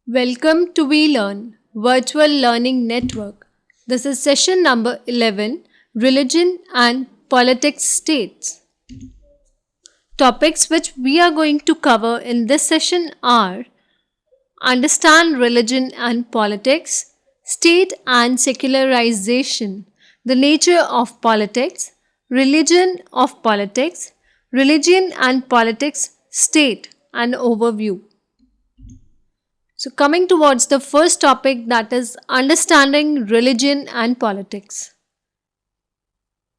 Welcome to We Learn Virtual Learning Network. This is session number 11, Religion and Politics States. Topics which we are going to cover in this session are understand religion and politics, state and secularization, the nature of politics, religion of politics, religion and politics, state, and overview. So, coming towards the first topic, that is understanding religion and politics.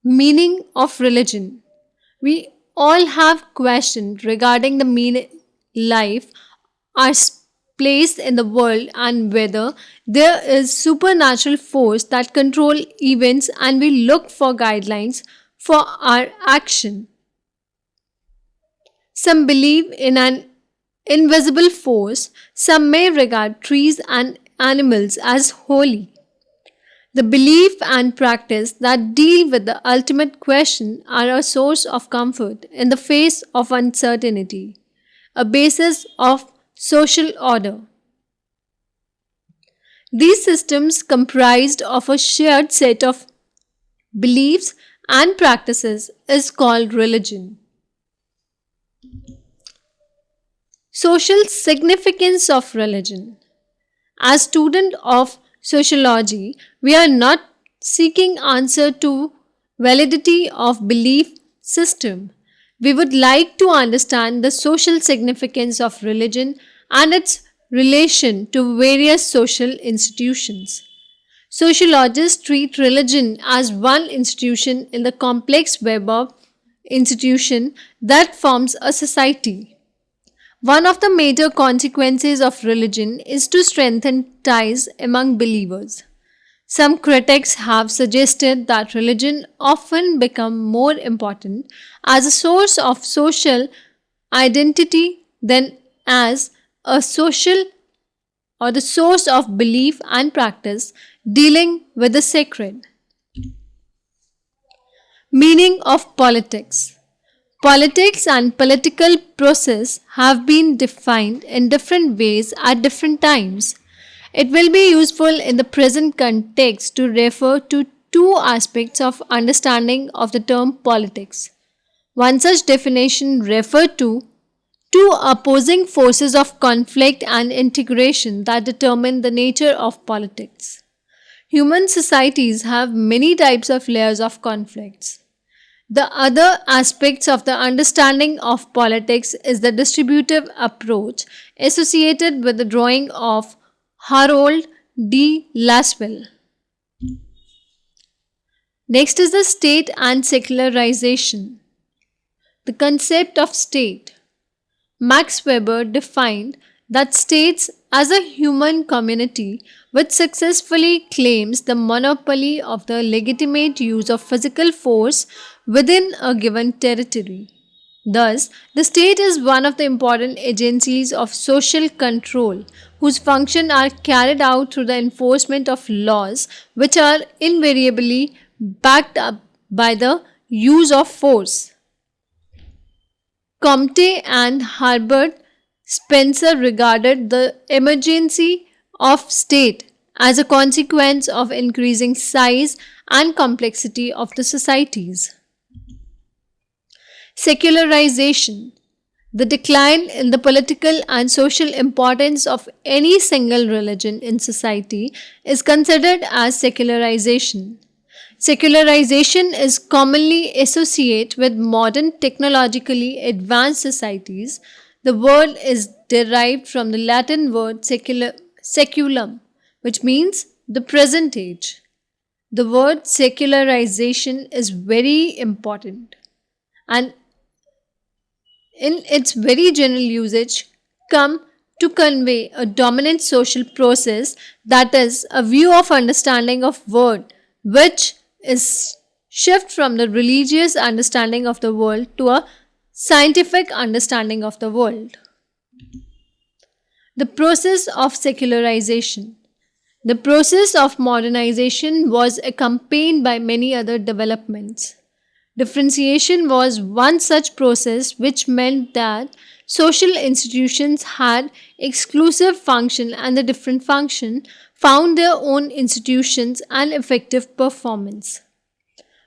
Meaning of religion. We all have questions regarding the meaning life, our place in the world, and whether there is supernatural force that control events, and we look for guidelines for our action. Some believe in an invisible force, some may regard trees and animals as holy. The belief and practice that deal with the ultimate question are a source of comfort in the face of uncertainty, a basis of social order. These systems comprised of a shared set of beliefs and practices is called religion. Social significance of religion. As student of sociology, we are not seeking answer to validity of belief system. We would like to understand the social significance of religion and its relation to various social institutions. Sociologists treat religion as one institution in the complex web of institution that forms a society. One of the major consequences of religion is to strengthen ties among believers. Some critics have suggested that religion often becomes more important as a source of social identity than as a social or the source of belief and practice dealing with the sacred. Meaning of politics. Politics and political process have been defined in different ways at different times. It will be useful in the present context to refer to two aspects of understanding of the term politics. One such definition referred to two opposing forces of conflict and integration that determine the nature of politics. Human societies have many types of layers of conflicts. The other aspects of the understanding of politics is the distributive approach associated with the drawing of Harold D. Laswell. Next is the state and secularization. The concept of state. Max Weber defined that states as a human community which successfully claims the monopoly of the legitimate use of physical force within a given territory. Thus, the state is one of the important agencies of social control whose functions are carried out through the enforcement of laws which are invariably backed up by the use of force. Comte and Herbert Spencer regarded the emergency of state as a consequence of increasing size and complexity of the societies. Secularization. The decline in the political and social importance of any single religion in society is considered as secularization. Secularization is commonly associated with modern technologically advanced societies. The word is derived from the Latin word seculum, which means the present age. The word secularization is very important and in its very general usage come to convey a dominant social process, that is a view of understanding of world which is shift from the religious understanding of the world to a scientific understanding of the world. The process of secularization. The process of modernization was accompanied by many other developments. Differentiation was one such process which meant that social institutions had exclusive function and the different function found their own institutions and effective performance.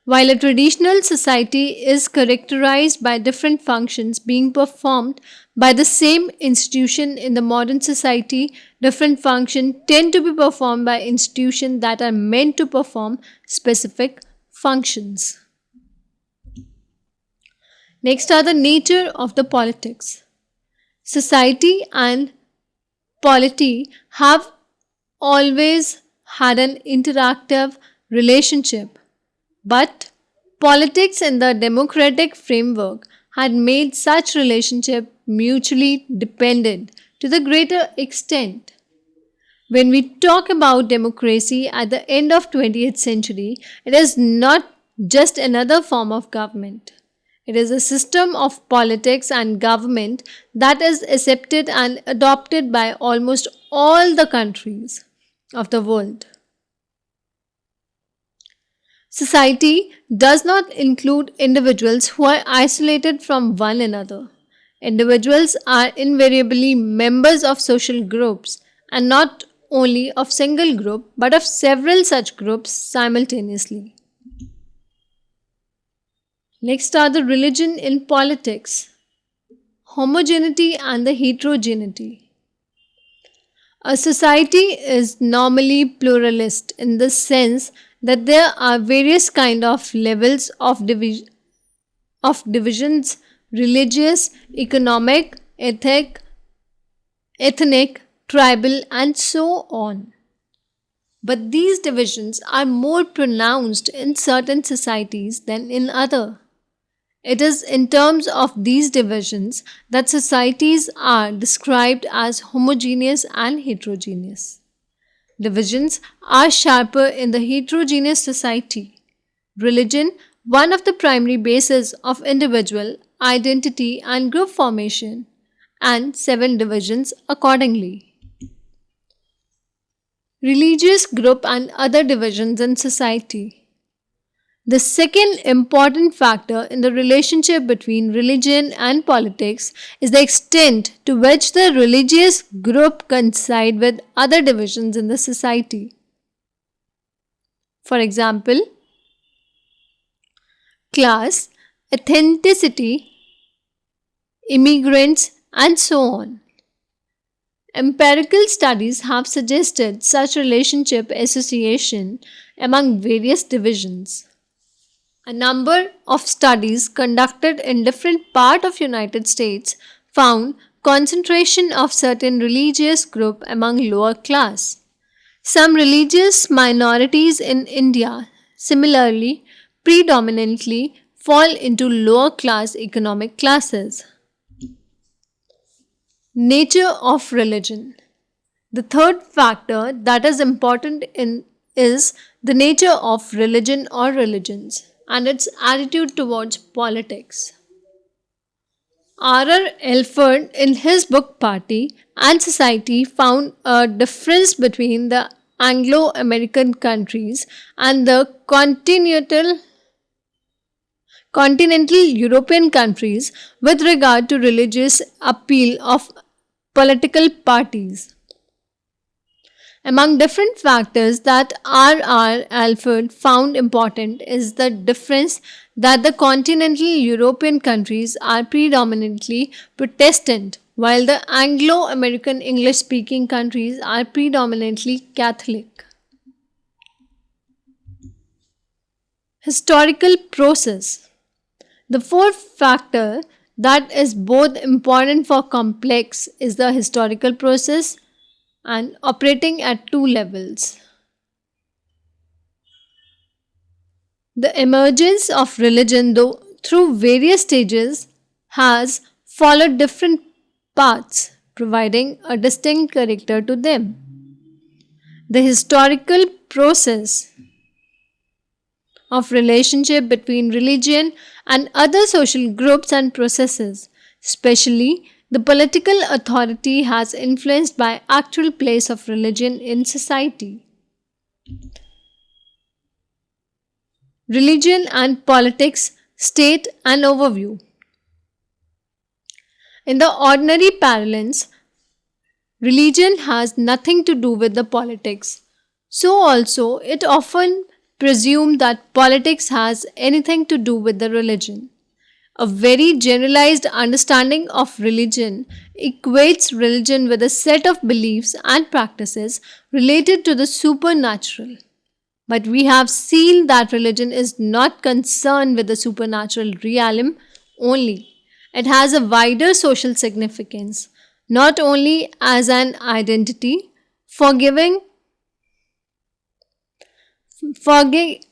While a traditional society is characterized by different functions being performed by the same institution, in the modern society, different functions tend to be performed by institutions that are meant to perform specific functions. Next are the nature of the politics. Society and polity have always had an interactive relationship, but politics in the democratic framework had made such relationship mutually dependent to the greater extent. When we talk about democracy at the end of 20th century, it is not just another form of government. It is a system of politics and government that is accepted and adopted by almost all the countries of the world. Society does not include individuals who are isolated from one another. Individuals are invariably members of social groups and not only of single group but of several such groups simultaneously. Next are the religion in politics, homogeneity and the heterogeneity. A society is normally pluralist in the sense that there are various kind of levels of divisions: religious, economic, ethnic, tribal, and so on. But these divisions are more pronounced in certain societies than in other. It is in terms of these divisions that societies are described as homogeneous and heterogeneous. Divisions are sharper in the heterogeneous society. Religion, one of the primary bases of individual identity and group formation, and seven divisions accordingly. Religious group and other divisions in society. The second important factor in the relationship between religion and politics is the extent to which the religious group coincide with other divisions in the society. For example, class, ethnicity, immigrants, and so on. Empirical studies have suggested such relationship association among various divisions. A number of studies conducted in different parts of United States found concentration of certain religious group among lower class. Some religious minorities in India similarly predominantly fall into lower class economic classes. Nature of religion. The third factor that is important is the nature of religion or religions and its attitude towards politics. R. Elford, in his book Party and Society, found a difference between the Anglo American countries and the continental European countries with regard to religious appeal of political parties. Among different factors that R. Alford found important is the difference that the continental European countries are predominantly Protestant, while the Anglo-American English-speaking countries are predominantly Catholic. Historical process. The fourth factor that is both important for complex is the historical process and operating at two levels. The emergence of religion, though through various stages, has followed different paths, providing a distinct character to them. The historical process of relationship between religion and other social groups and processes, especially the political authority, has influenced by actual place of religion in society. Religion and politics, state and overview. In the ordinary parlance, religion has nothing to do with the politics. So also, it often presumed that politics has anything to do with the religion. A very generalized understanding of religion equates religion with a set of beliefs and practices related to the supernatural. But we have seen that religion is not concerned with the supernatural realm only. It has a wider social significance, not only as an identity, forgiving, forgiving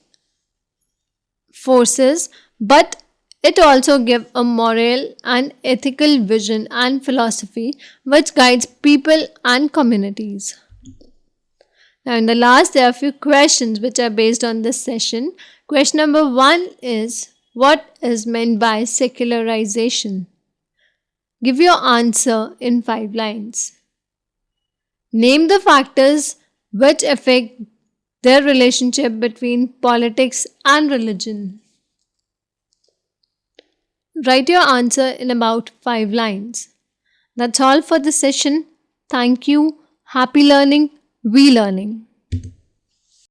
forces, but it also gives a moral and ethical vision and philosophy which guides people and communities. Now, in the last, there are a few questions which are based on this session. Question number 1 is, what is meant by secularization? Give your answer in 5 lines. Name the factors which affect their relationship between politics and religion. Write your answer in about 5 lines. That's all for this session. Thank you. Happy learning. We learning.